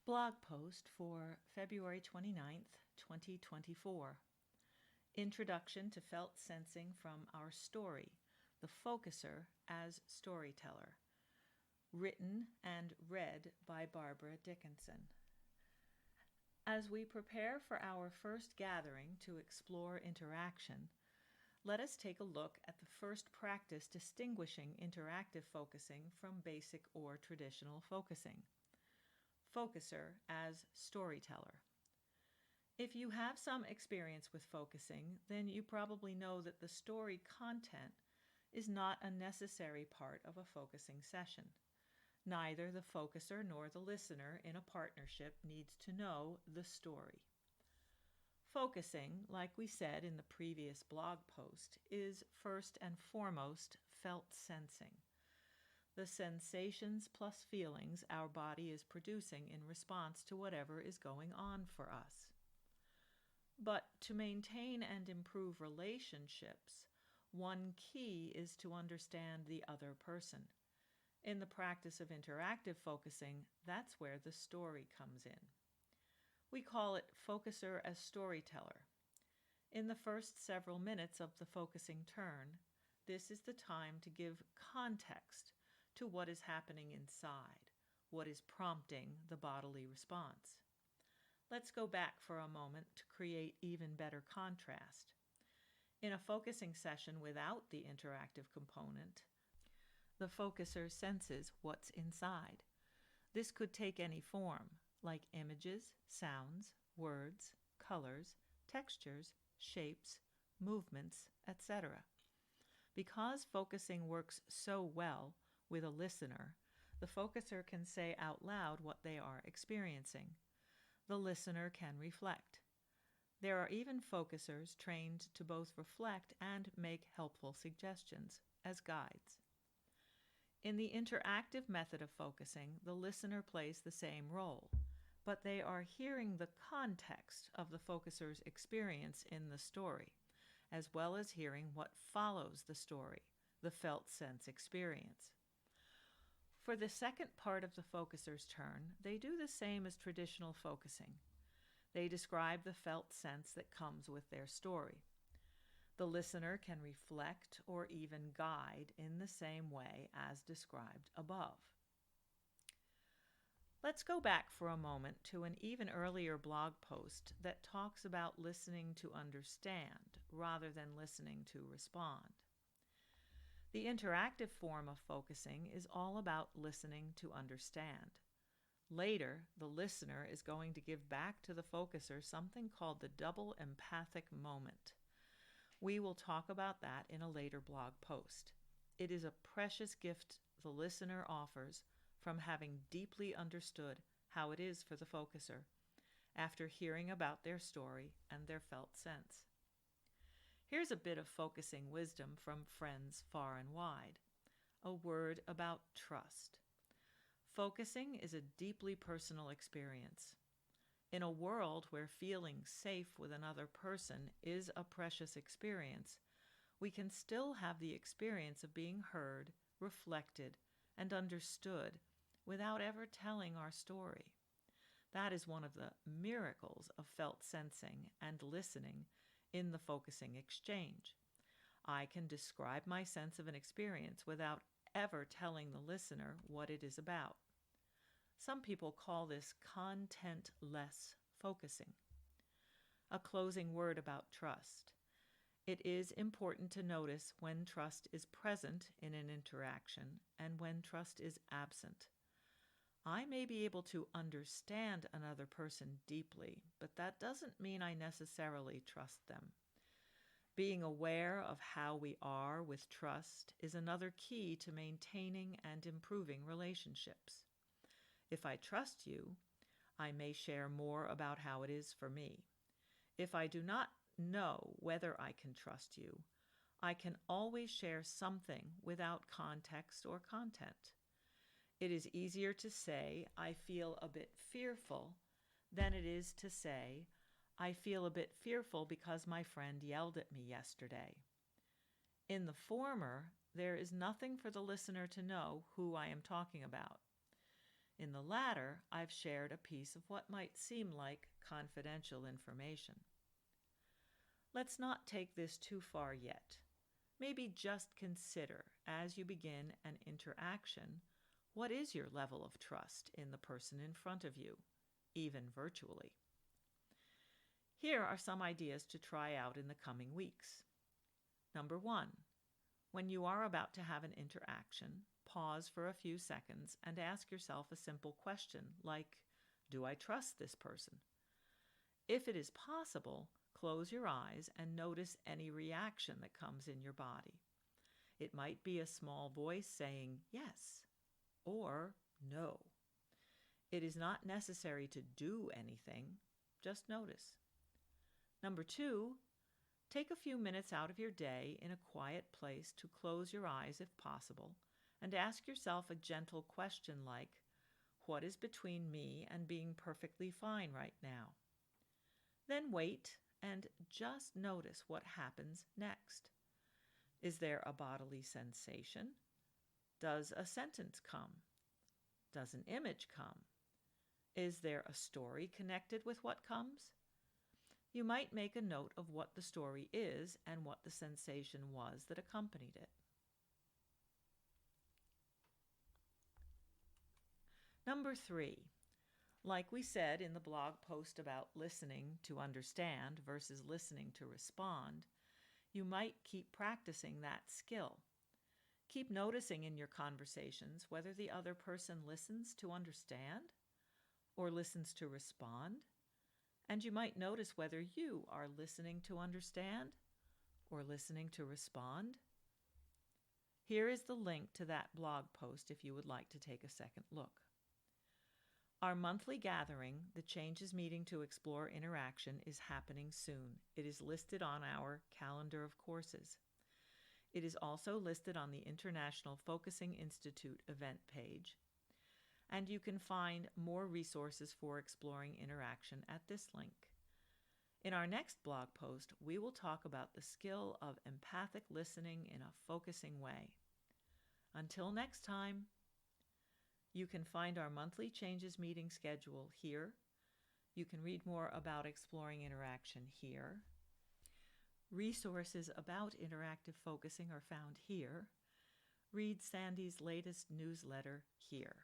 Blog post for February 29th, 2024. Introduction to Felt Sensing from our story, The Focuser as Storyteller. Written and read by Barbara Dickinson. As we prepare for our first gathering to explore interaction, let us take a look at the first practice distinguishing interactive focusing from basic or traditional focusing. Focuser as storyteller. If you have some experience with focusing, then you probably know that the story content is not a necessary part of a focusing session. Neither the focuser nor the listener in a partnership needs to know the story. Focusing, like we said in the previous blog post, is first and foremost felt sensing. The sensations plus feelings our body is producing in response to whatever is going on for us. But to maintain and improve relationships, one key is to understand the other person. In the practice of interactive focusing, that's where the story comes in. We call it focuser as storyteller. In the first several minutes of the focusing turn, this is the time to give context to what is happening inside, what is prompting the bodily response. Let's go back for a moment to create even better contrast. In a focusing session without the interactive component, the focuser senses what's inside. This could take any form, like images, sounds, words, colors, textures, shapes, movements, etc. Because focusing works so well with a listener, the focuser can say out loud what they are experiencing. The listener can reflect. There are even focusers trained to both reflect and make helpful suggestions as guides. In the interactive method of focusing, the listener plays the same role, but they are hearing the context of the focuser's experience in the story, as well as hearing what follows the story, the felt sense experience. For the second part of the focuser's turn, they do the same as traditional focusing. They describe the felt sense that comes with their story. The listener can reflect or even guide in the same way as described above. Let's go back for a moment to an even earlier blog post that talks about listening to understand rather than listening to respond. The interactive form of focusing is all about listening to understand. Later, the listener is going to give back to the focuser something called the double empathic moment. We will talk about that in a later blog post. It is a precious gift the listener offers from having deeply understood how it is for the focuser after hearing about their story and their felt sense. Here's a bit of focusing wisdom from friends far and wide. A word about trust. Focusing is a deeply personal experience. In a world where feeling safe with another person is a precious experience, we can still have the experience of being heard, reflected, and understood without ever telling our story. That is one of the miracles of felt sensing and listening in the focusing exchange. I can describe my sense of an experience without ever telling the listener what it is about. Some people call this content-less focusing. A closing word about trust. It is important to notice when trust is present in an interaction and when trust is absent. I may be able to understand another person deeply, but that doesn't mean I necessarily trust them. Being aware of how we are with trust is another key to maintaining and improving relationships. If I trust you, I may share more about how it is for me. If I do not know whether I can trust you, I can always share something without context or content. It is easier to say, I feel a bit fearful, than it is to say, I feel a bit fearful because my friend yelled at me yesterday. In the former, there is nothing for the listener to know who I am talking about. In the latter, I've shared a piece of what might seem like confidential information. Let's not take this too far yet. Maybe just consider, as you begin an interaction, what is your level of trust in the person in front of you, even virtually? Here are some ideas to try out in the coming weeks. Number 1, when you are about to have an interaction, pause for a few seconds and ask yourself a simple question like, do I trust this person? If it is possible, close your eyes and notice any reaction that comes in your body. It might be a small voice saying yes or no. It is not necessary to do anything, just notice. Number 2, take a few minutes out of your day in a quiet place to close your eyes if possible and ask yourself a gentle question like, what is between me and being perfectly fine right now? Then wait and just notice what happens next. Is there a bodily sensation? Does a sentence come? Does an image come? Is there a story connected with what comes? You might make a note of what the story is and what the sensation was that accompanied it. Number 3, like we said in the blog post about listening to understand versus listening to respond, you might keep practicing that skill. Keep noticing in your conversations whether the other person listens to understand or listens to respond, and you might notice whether you are listening to understand or listening to respond. Here is the link to that blog post if you would like to take a second look. Our monthly gathering, the Changes Meeting to Explore Interaction, is happening soon. It is listed on our calendar of courses. It is also listed on the International Focusing Institute event page, and you can find more resources for exploring interaction at this link. In our next blog post, we will talk about the skill of empathic listening in a focusing way. Until next time, you can find our monthly Changes Meeting schedule here. You can read more about exploring interaction here. Resources about interactive focusing are found here. Read Sandy's latest newsletter here.